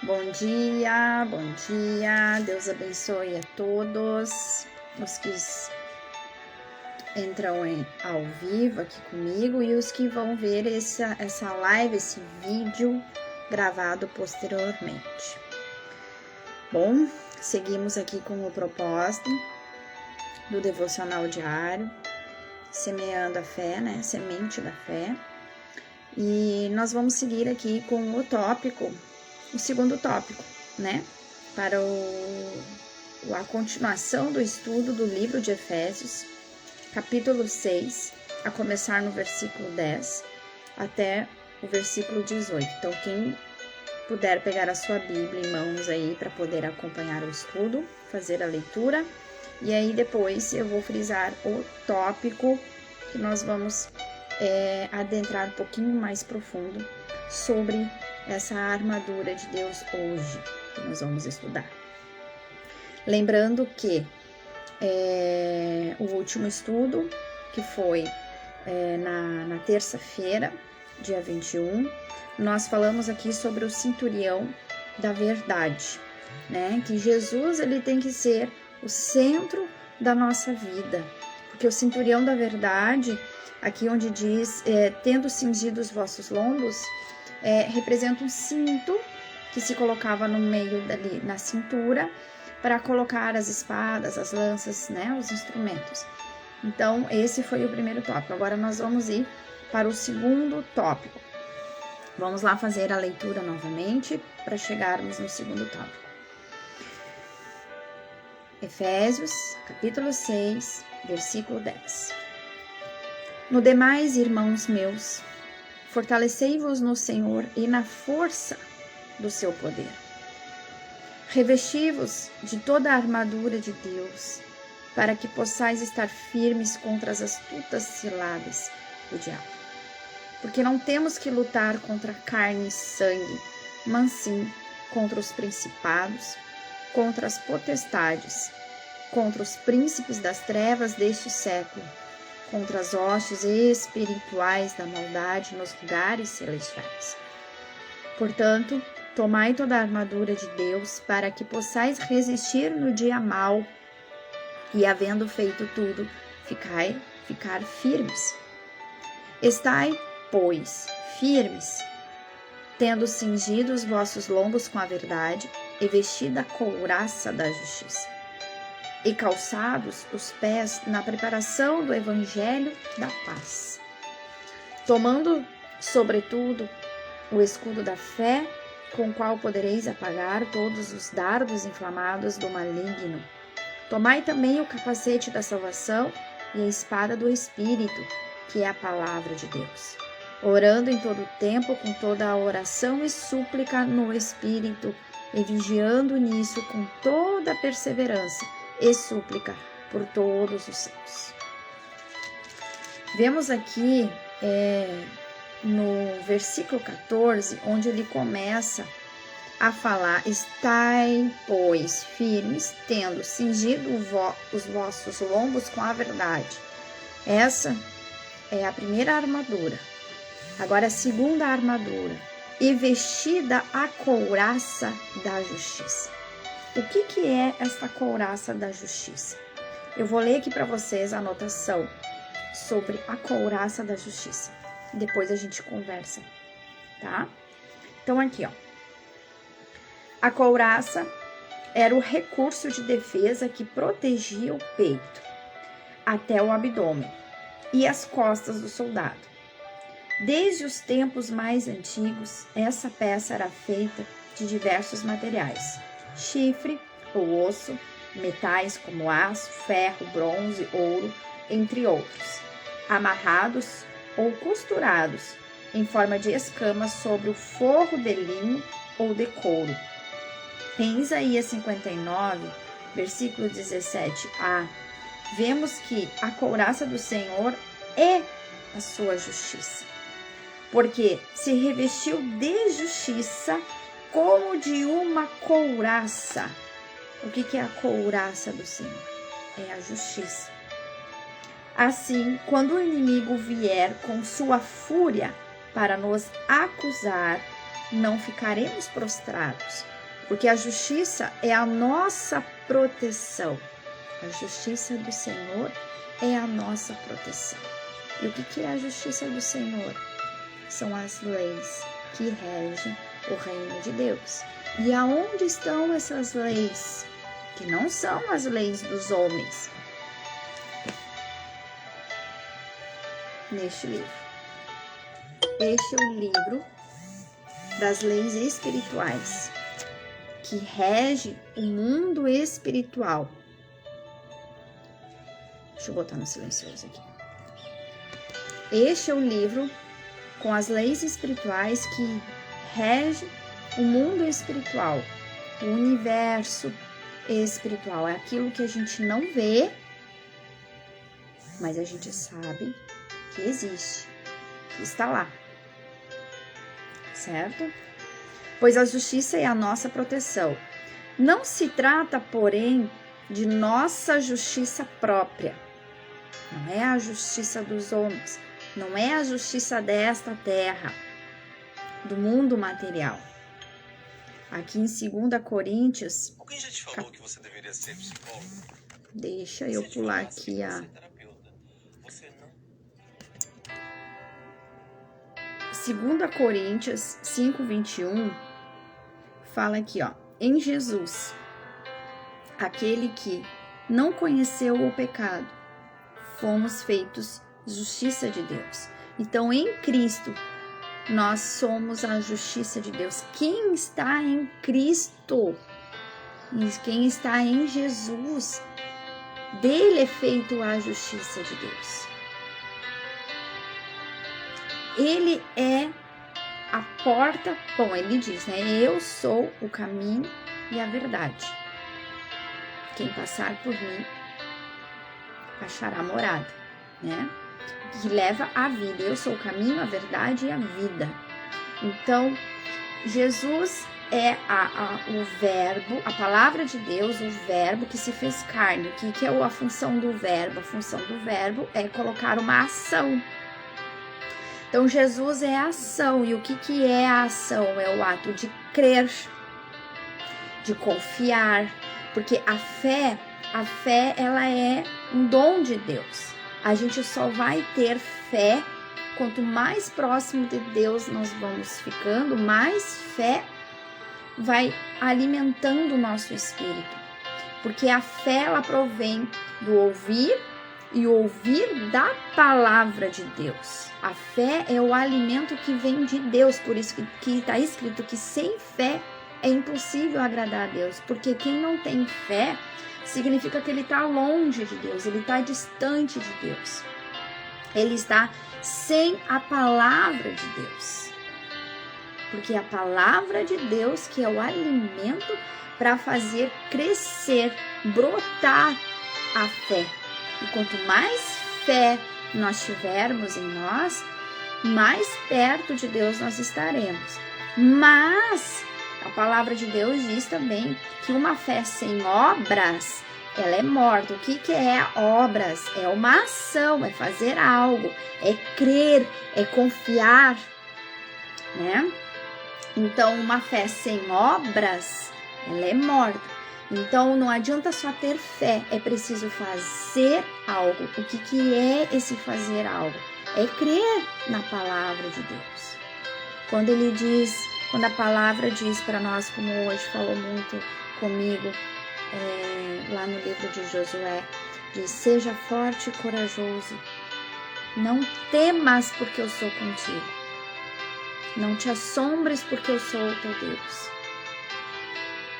Bom dia, Deus abençoe a todos os que entram ao vivo aqui comigo e os que vão ver essa live, esse vídeo gravado posteriormente. Bom, seguimos aqui com o propósito do devocional diário, semeando a fé, né? Semente da fé. E nós vamos seguir aqui com o segundo tópico, né? Para a continuação do estudo do livro de Efésios, capítulo 6, a começar no versículo 10 até o versículo 18. Então, quem puder pegar a sua Bíblia em mãos aí para poder acompanhar o estudo, fazer a leitura, e aí depois eu vou frisar o tópico que nós vamos adentrar um pouquinho mais profundo sobre essa armadura de Deus hoje, que nós vamos estudar. Lembrando que o último estudo, que foi na terça-feira, dia 21, nós falamos aqui sobre o centurião da verdade, né? Que Jesus, ele tem que ser o centro da nossa vida, porque o centurião da verdade, aqui onde diz, tendo cingido os vossos lombos, representa um cinto que se colocava no meio dali, na cintura, para colocar as espadas, as lanças, né, os instrumentos. Então, esse foi o primeiro tópico. Agora nós vamos ir para o segundo tópico. Vamos lá fazer a leitura novamente para chegarmos no segundo tópico. Efésios, capítulo 6, versículo 10. No demais, irmãos meus, fortalecei-vos no Senhor e na força do seu poder. Revesti-vos de toda a armadura de Deus, para que possais estar firmes contra as astutas ciladas do diabo. Porque não temos que lutar contra carne e sangue, mas sim contra os principados, contra as potestades, contra os príncipes das trevas deste século, contra as hostes espirituais da maldade nos lugares celestiais. Portanto, tomai toda a armadura de Deus para que possais resistir no dia mau e, havendo feito tudo, ficar firmes. Estai, pois, firmes, tendo cingido os vossos lombos com a verdade e vestida a couraça da justiça, e calçados os pés na preparação do evangelho da paz, tomando, sobretudo, o escudo da fé, com o qual podereis apagar todos os dardos inflamados do maligno. Tomai também o capacete da salvação e a espada do Espírito, que é a palavra de Deus, orando em todo o tempo com toda a oração e súplica no Espírito, e vigiando nisso com toda a perseverança e súplica por todos os santos. Vemos aqui no versículo 14, onde ele começa a falar: estai, pois, firmes, tendo cingido os vossos lombos com a verdade. Essa é a primeira armadura. Agora a segunda armadura: e vestida a couraça da justiça. O que é esta couraça da justiça? Eu vou ler aqui para vocês a anotação sobre a couraça da justiça. Depois a gente conversa, tá? Então aqui, ó. A couraça era o recurso de defesa que protegia o peito até o abdômen e as costas do soldado. Desde os tempos mais antigos, essa peça era feita de diversos materiais: chifre ou osso, metais como aço, ferro, bronze, ouro, entre outros, amarrados ou costurados em forma de escamas sobre o forro de linho ou de couro. Em Isaías 59, versículo 17a, vemos que a couraça do Senhor é a sua justiça, porque se revestiu de justiça como de uma couraça. O que é a couraça do Senhor? É a justiça. Assim, quando o inimigo vier com sua fúria para nos acusar, não ficaremos prostrados, Porque a justiça é a nossa proteção. A justiça do Senhor é a nossa proteção. E o que é a justiça do Senhor? São as leis que regem o reino de Deus. E aonde estão essas leis? Que não são as leis dos homens. Neste livro. Este é o livro das leis espirituais, que rege o mundo espiritual. Deixa eu botar no silencioso aqui. Este é o livro com as leis espirituais que rege o mundo espiritual, o universo espiritual. É aquilo que a gente não vê, mas a gente sabe que existe, que está lá. Certo? Pois a justiça é a nossa proteção. Não se trata, porém, de nossa justiça própria. Não é a justiça dos homens. Não é a justiça desta terra, do mundo material. Aqui em 2 Coríntios... Alguém já te falou que você deveria ser psicólogo? Deixa eu pular aqui a... 2 Coríntios 5:21 fala aqui, ó, em Jesus, aquele que não conheceu o pecado, fomos feitos justiça de Deus. Então, em Cristo, nós somos a justiça de Deus. Quem está em Cristo, quem está em Jesus, dele é feito a justiça de Deus. Ele é a porta, bom, ele diz, né? Eu sou o caminho e a verdade. Quem passar por mim achará morada, né? Que leva à vida. Eu sou o caminho, a verdade e a vida. Então, Jesus é o verbo, a palavra de Deus, o verbo que se fez carne. O que é a função do verbo? A função do verbo é colocar uma ação. Então, Jesus é a ação. E o que é a ação? É o ato de crer, de confiar. Porque a fé, ela é um dom de Deus. A gente só vai ter fé quanto mais próximo de Deus nós vamos ficando, mais fé vai alimentando o nosso espírito. Porque a fé, ela provém do ouvir e ouvir da palavra de Deus. A fé é o alimento que vem de Deus, por isso que está escrito que sem fé é impossível agradar a Deus, porque quem não tem fé significa que ele está longe de Deus, ele está distante de Deus, ele está sem a palavra de Deus, porque a palavra de Deus que é o alimento para fazer crescer, brotar a fé. E quanto mais fé nós tivermos em nós, mais perto de Deus nós estaremos. Mas a palavra de Deus diz também que uma fé sem obras, ela é morta. O que é obras? É uma ação, é fazer algo, é crer, é confiar, né? Então, uma fé sem obras, ela é morta. Então, não adianta só ter fé, é preciso fazer algo. O que é esse fazer algo? É crer na palavra de Deus. Quando a palavra diz para nós, como hoje falou muito comigo, lá no livro de Josué, diz, seja forte e corajoso, não temas porque eu sou contigo, não te assombres porque eu sou o teu Deus,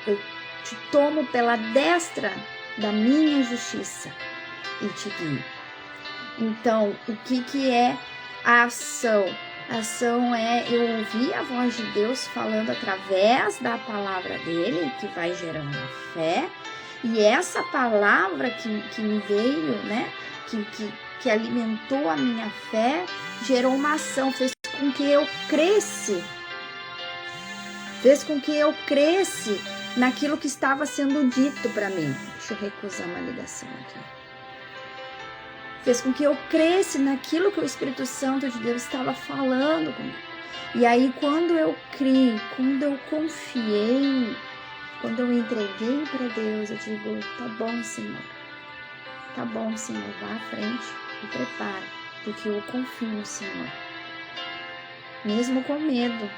eu te tomo pela destra da minha justiça e te guio. Então, o que é a ação? A ação é eu ouvir a voz de Deus falando através da palavra dele, que vai gerando a fé, e essa palavra que me veio, né, que alimentou a minha fé, gerou uma ação, fez com que eu cresce, naquilo que estava sendo dito para mim. Deixa eu recusar uma ligação aqui. Fez com que eu cresce naquilo que o Espírito Santo de Deus estava falando comigo. E aí, quando eu criei, quando eu confiei, Quando eu entreguei para Deus, eu digo, tá bom, Senhor. Tá bom, Senhor, vá à frente e prepara, porque eu confio no Senhor. Mesmo com medo,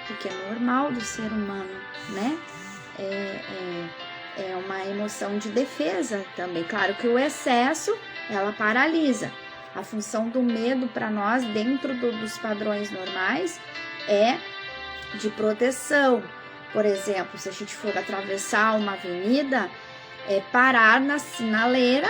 porque é normal do ser humano, né? É uma emoção de defesa também. Claro que o excesso, ela paralisa. A função do medo para nós, dentro dos padrões normais, é de proteção. Por exemplo, se a gente for atravessar uma avenida, parar na sinaleira,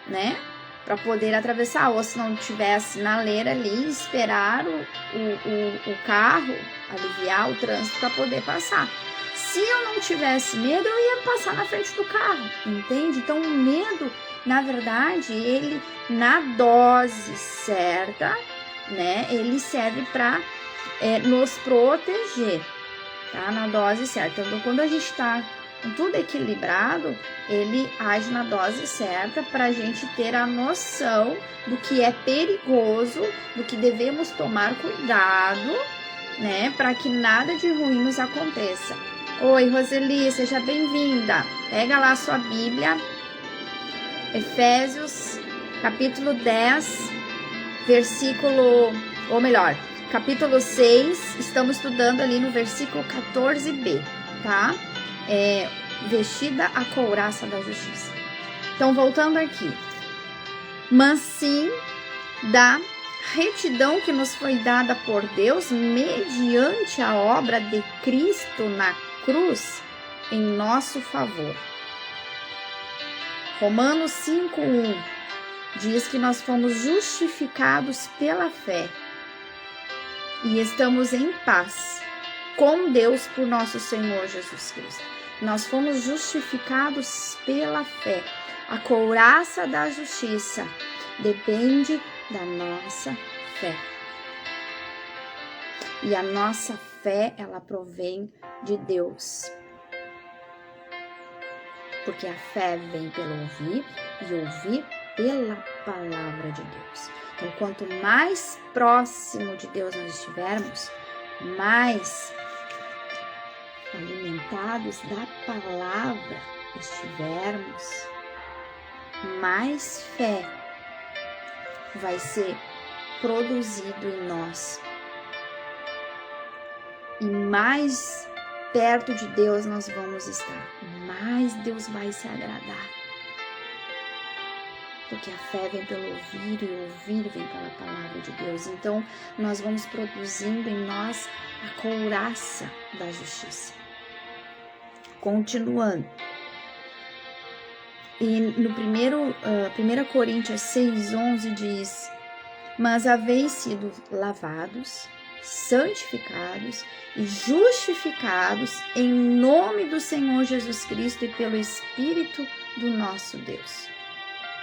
né? Para poder atravessar, ou se não tiver sinaleira ali, esperar o carro, aliviar o trânsito para poder passar. Se eu não tivesse medo, eu ia passar na frente do carro, entende? Então, o medo, na verdade, ele, na dose certa, né? Ele serve para nos proteger, tá? Na dose certa. Então, quando a gente está com tudo equilibrado, ele age na dose certa para a gente ter a noção do que é perigoso, do que devemos tomar cuidado, né, para que nada de ruim nos aconteça. Oi, Roseli, seja bem-vinda. Pega lá a sua Bíblia, Efésios, capítulo 10, capítulo 6, estamos estudando ali no versículo 14b, tá? Vestida a couraça da justiça. Então, voltando aqui. Mas sim da retidão que nos foi dada por Deus mediante a obra de Cristo na cruz em nosso favor. Romanos 5:1 diz que nós fomos justificados pela fé e estamos em paz com Deus por nosso Senhor Jesus Cristo. Nós fomos justificados pela fé. A couraça da justiça depende da nossa fé. E a nossa fé, ela provém de Deus. Porque a fé vem pelo ouvir e ouvir pela palavra de Deus. Então, quanto mais próximo de Deus nós estivermos, mais alimentados da palavra estivermos, mais fé vai ser produzido em nós e mais perto de Deus nós vamos estar, mais Deus vai se agradar, porque a fé vem pelo ouvir e o ouvir vem pela palavra de Deus. Então nós vamos produzindo em nós a couraça da justiça. Continuando, e no 1 Coríntios 6:11 diz: mas haveis sido lavados, santificados e justificados em nome do Senhor Jesus Cristo e pelo Espírito do nosso Deus.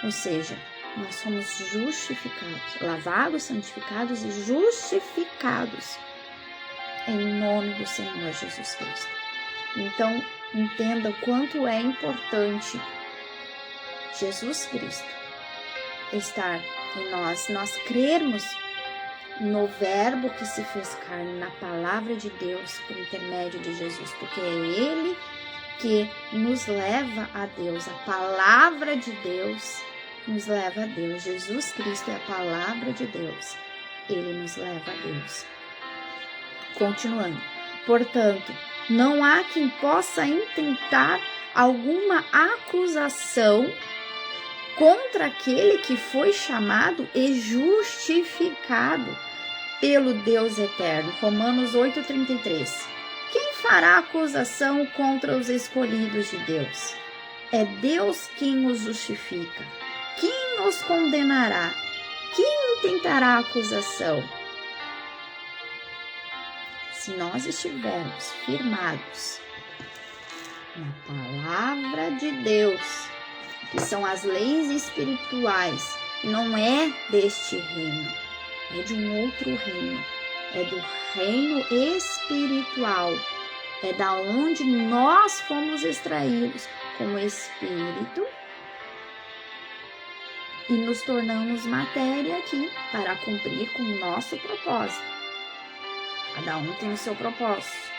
Ou seja, nós somos justificados, lavados, santificados e justificados em nome do Senhor Jesus Cristo. Então, entenda o quanto é importante Jesus Cristo estar em nós crermos no verbo que se fez carne, na palavra de Deus por intermédio de Jesus, porque é Ele que nos leva a Deus, a palavra de Deus nos leva a Deus. Jesus Cristo é a palavra de Deus, Ele nos leva a Deus. Continuando, portanto, não há quem possa intentar alguma acusação contra aquele que foi chamado e justificado pelo Deus eterno. Romanos 8:33. Quem fará acusação contra os escolhidos de Deus? É Deus quem os justifica. Quem nos condenará? Quem intentará acusação? Se nós estivermos firmados na palavra de Deus, que são as leis espirituais, não é deste reino, é de um outro reino, é do reino espiritual, é da onde nós fomos extraídos com o Espírito e nos tornamos matéria aqui para cumprir com o nosso propósito. Cada um tem o seu propósito.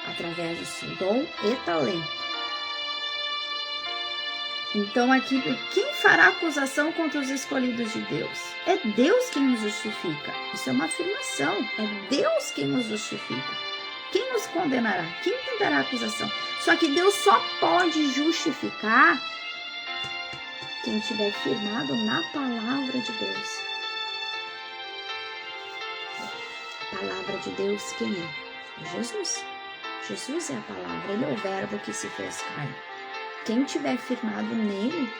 através do seu dom e talento. Então aqui, quem fará acusação contra os escolhidos de Deus? É Deus quem nos justifica. Isso é uma afirmação. É Deus quem nos justifica. Quem nos condenará? Quem tentará acusação? Só que Deus só pode justificar quem estiver firmado na palavra de Deus. A palavra de Deus, quem é? Jesus. Jesus é a palavra, ele é o verbo que se fez carne. Quem estiver firmado nele,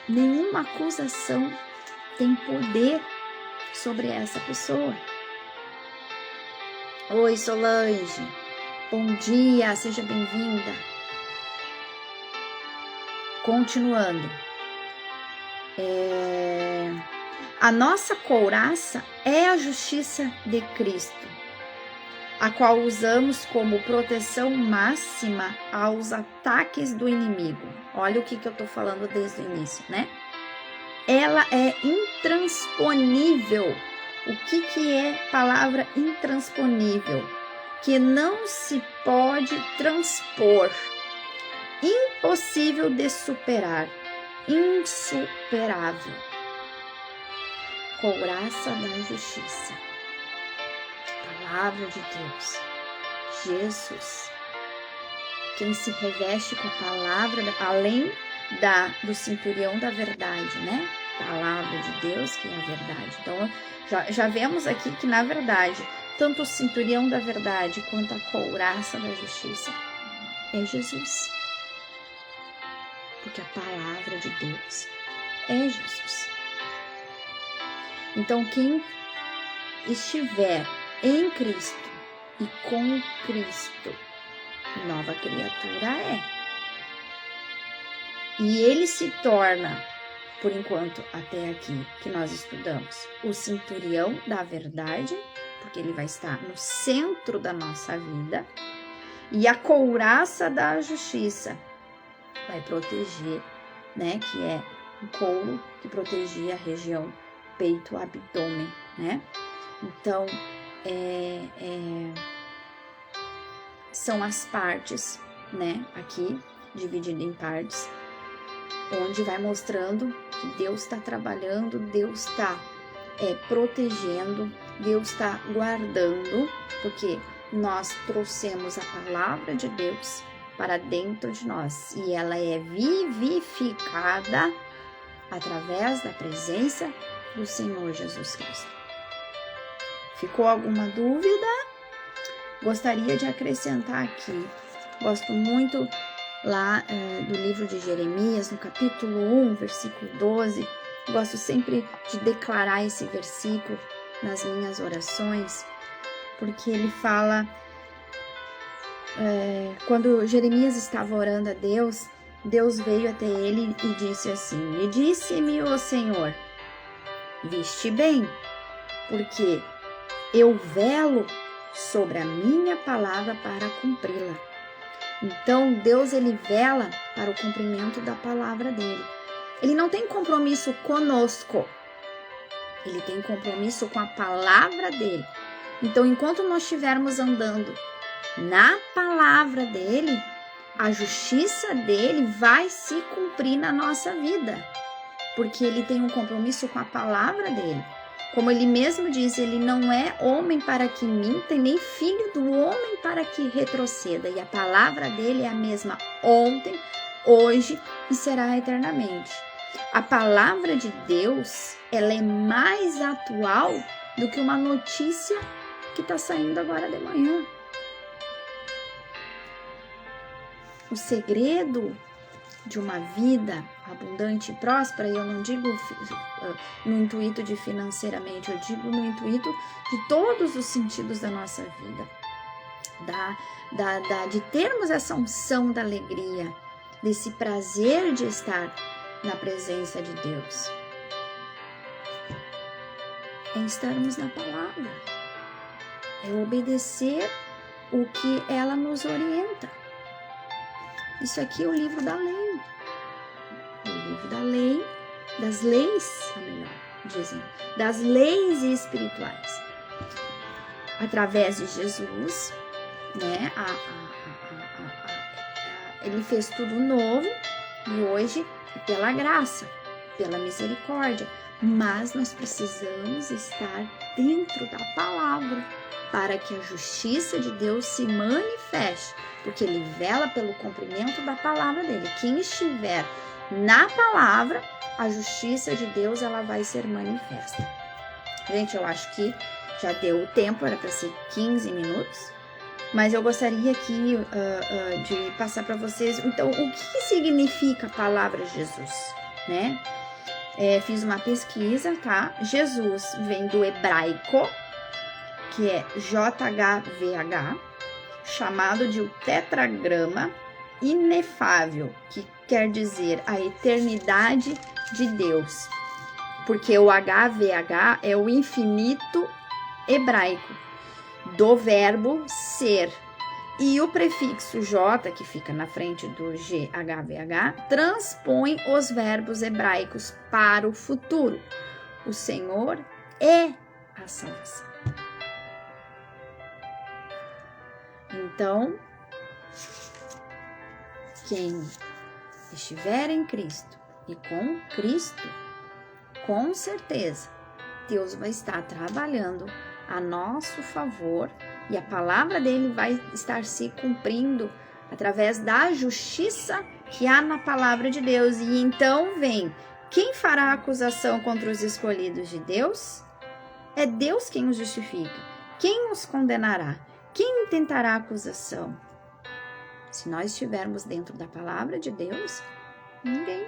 nenhuma acusação tem poder sobre essa pessoa. Oi, Solange. Bom dia, seja bem-vinda. Continuando. A nossa couraça é a justiça de Cristo, a qual usamos como proteção máxima aos ataques do inimigo. Olha o que eu estou falando desde o início, né? Ela é intransponível. O que é palavra intransponível? Que não se pode transpor. Impossível de superar. Insuperável. Couraça da justiça. Palavra de Deus, Jesus, quem se reveste com a palavra, além do centurião da verdade, né? Palavra de Deus, que é a verdade. Então, já vemos aqui que, na verdade, tanto o centurião da verdade quanto a couraça da justiça é Jesus. Porque a palavra de Deus é Jesus. Então, quem estiver em Cristo e com Cristo, nova criatura é. E ele se torna, por enquanto, até aqui que nós estudamos, o centurião da verdade, porque ele vai estar no centro da nossa vida, e a couraça da justiça vai proteger, né, que é o couro que protegia a região peito, abdômen, né? Então, são as partes, né, aqui, dividido em partes, onde vai mostrando que Deus está trabalhando, Deus está protegendo, Deus está guardando, porque nós trouxemos a palavra de Deus para dentro de nós e ela é vivificada através da presença do Senhor Jesus Cristo. Ficou alguma dúvida? Gostaria de acrescentar aqui, gosto muito lá do livro de Jeremias, no capítulo 1, versículo 12, gosto sempre de declarar esse versículo nas minhas orações, porque ele fala, quando Jeremias estava orando a Deus, Deus veio até ele e disse assim, e disse-me o Senhor, viste bem, porque eu velo sobre a minha palavra para cumpri-la. Então, Deus, ele vela para o cumprimento da palavra dele. Ele não tem compromisso conosco. Ele tem compromisso com a palavra dele. Então, enquanto nós estivermos andando na palavra dele, a justiça dele vai se cumprir na nossa vida. Porque ele tem um compromisso com a palavra dele. Como ele mesmo diz, ele não é homem para que minta, nem filho do homem para que retroceda. E a palavra dele é a mesma ontem, hoje e será eternamente. A palavra de Deus, ela é mais atual do que uma notícia que está saindo agora de manhã. O segredo de uma vida abundante e próspera, e eu não digo no intuito de financeiramente, eu digo no intuito de todos os sentidos da nossa vida, de termos essa unção da alegria, desse prazer de estar na presença de Deus, é estarmos na palavra, é obedecer o que ela nos orienta. Isso aqui é o livro da lei. O livro da lei, das leis, melhor dizendo, das leis espirituais. Através de Jesus, né? Ele fez tudo novo e hoje é pela graça, pela misericórdia. Mas nós precisamos estar dentro da palavra para que a justiça de Deus se manifeste, porque ele vela pelo cumprimento da palavra dele. Quem estiver na palavra, a justiça de Deus ela vai ser manifesta. Gente, eu acho que já deu o tempo, era para ser 15 minutos, mas eu gostaria aqui de passar para vocês, então, o que significa a palavra Jesus, né? Fiz uma pesquisa, tá? Jesus vem do hebraico, que é JHVH, chamado de o tetragrama inefável, que quer dizer a eternidade de Deus, porque o HVH é o infinito hebraico do verbo ser, e o prefixo J, que fica na frente do GHVH, transpõe os verbos hebraicos para o futuro. O Senhor é a salvação. Então, quem estiver em Cristo e com Cristo, com certeza, Deus vai estar trabalhando a nosso favor e a palavra dele vai estar se cumprindo através da justiça que há na palavra de Deus. E então vem, quem fará acusação contra os escolhidos de Deus? É Deus quem os justifica. Quem os condenará? Quem intentará acusação? Se nós estivermos dentro da palavra de Deus, ninguém.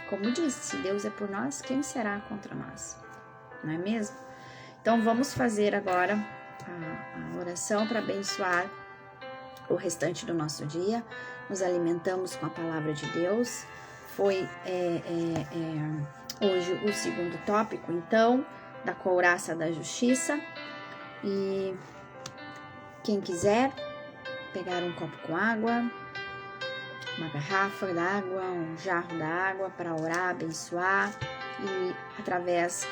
Como disse, se Deus é por nós, quem será contra nós? Não é mesmo? Então, vamos fazer agora a oração para abençoar o restante do nosso dia. Nos alimentamos com a palavra de Deus. Foi hoje o segundo tópico, então, da couraça da justiça. E quem quiser pegar um copo com água, uma garrafa d'água, um jarro d'água para orar, abençoar e através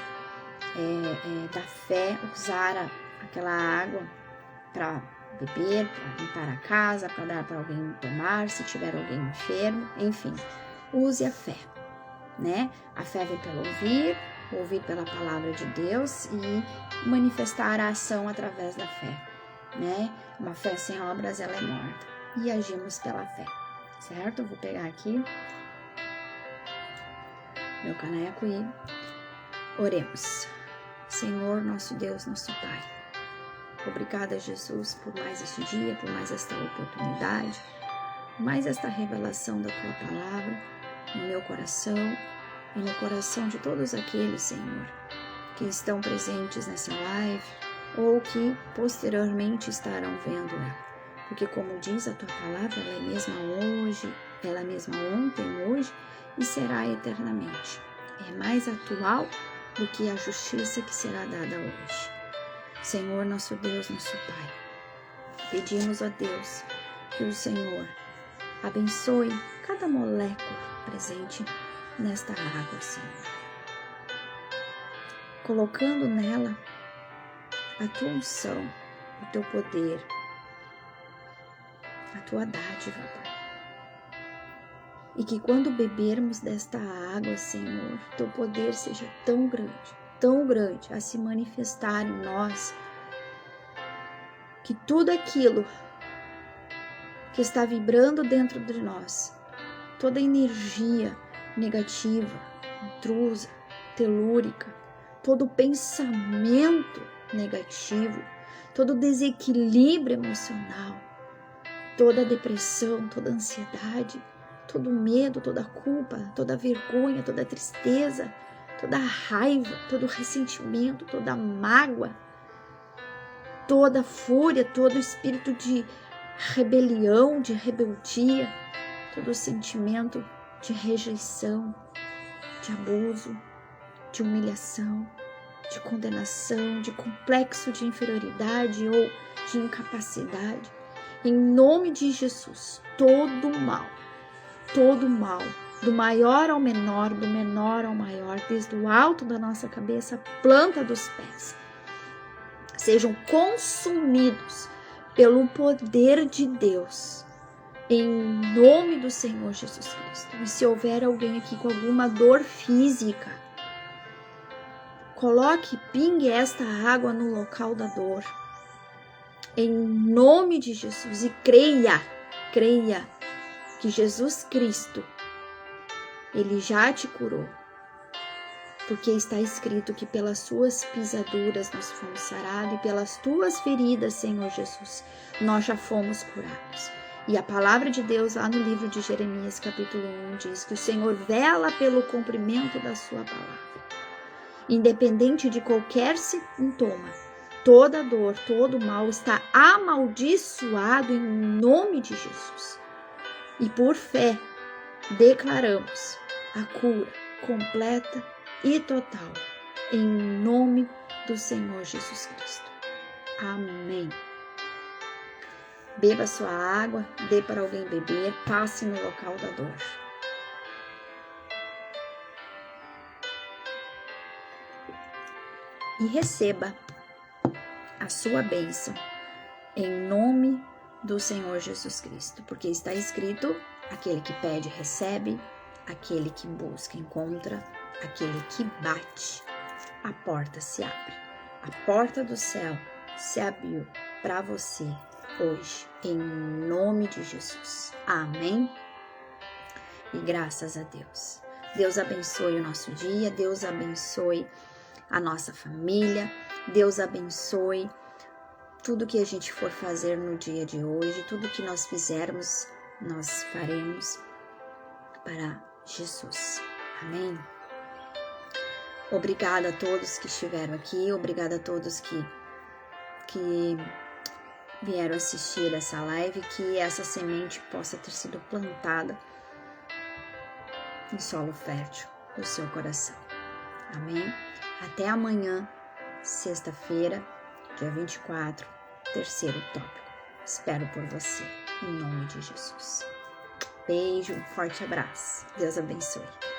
da fé usar aquela água para beber, para limpar a casa, para dar para alguém tomar, se tiver alguém enfermo, enfim, use a fé, né? A fé vem pelo ouvir pela palavra de Deus e manifestar a ação através da fé, né? Uma fé sem obras, ela é morta, e agimos pela fé, certo? Eu vou pegar aqui meu caneco e oremos. Senhor, nosso Deus, nosso Pai, obrigada, Jesus, por mais este dia, por mais esta oportunidade, por mais esta revelação da Tua palavra no meu coração e no coração de todos aqueles, Senhor, que estão presentes nessa live ou que posteriormente estarão vendo ela. Porque, como diz a Tua palavra, ela é mesma hoje, ela é mesma ontem, hoje e será eternamente. É mais atual do que a justiça que será dada hoje. Senhor, nosso Deus, nosso Pai, pedimos a Deus que o Senhor abençoe cada molécula presente nesta água, Senhor, colocando nela a Tua unção, o Teu poder, a Tua dádiva, Pai. E que quando bebermos desta água, Senhor, Teu poder seja tão grande a se manifestar em nós, que tudo aquilo que está vibrando dentro de nós, toda energia negativa, intrusa, telúrica, todo pensamento negativo, todo desequilíbrio emocional, toda depressão, toda ansiedade, todo medo, toda culpa, toda vergonha, toda tristeza, toda raiva, todo ressentimento, toda mágoa, toda fúria, todo espírito de rebelião, de rebeldia, todo sentimento de rejeição, de abuso, de humilhação, de condenação, de complexo de inferioridade ou de incapacidade. Em nome de Jesus, todo mal, do maior ao menor, do menor ao maior, desde o alto da nossa cabeça, planta dos pés, sejam consumidos pelo poder de Deus, em nome do Senhor Jesus Cristo. E se houver alguém aqui com alguma dor física, pingue esta água no local da dor, em nome de Jesus, e creia que Jesus Cristo, Ele já te curou, porque está escrito que pelas suas pisaduras nós fomos sarados e pelas tuas feridas, Senhor Jesus, nós já fomos curados. E a palavra de Deus lá no livro de Jeremias, capítulo 1, diz que o Senhor vela pelo cumprimento da sua palavra. Independente de qualquer sintoma, toda dor, todo mal está amaldiçoado em nome de Jesus. E por fé, declaramos a cura completa e total, em nome do Senhor Jesus Cristo. Amém. Beba sua água, dê para alguém beber, passe no local da dor. E receba a sua bênção, em nome do Senhor Jesus Cristo, porque está escrito: aquele que pede, recebe, aquele que busca, encontra, aquele que bate, a porta se abre. A porta do céu se abriu para você hoje, em nome de Jesus. Amém? E graças a Deus. Deus abençoe o nosso dia, Deus abençoe a nossa família, Deus abençoe tudo que a gente for fazer no dia de hoje, tudo que nós fizermos, nós faremos para Jesus. Amém? Obrigada a todos que estiveram aqui, obrigada a todos que vieram assistir essa live, que essa semente possa ter sido plantada em solo fértil do seu coração. Amém? Até amanhã, sexta-feira, dia 24, terceiro tópico. Espero por você, em nome de Jesus. Beijo, um forte abraço. Deus abençoe.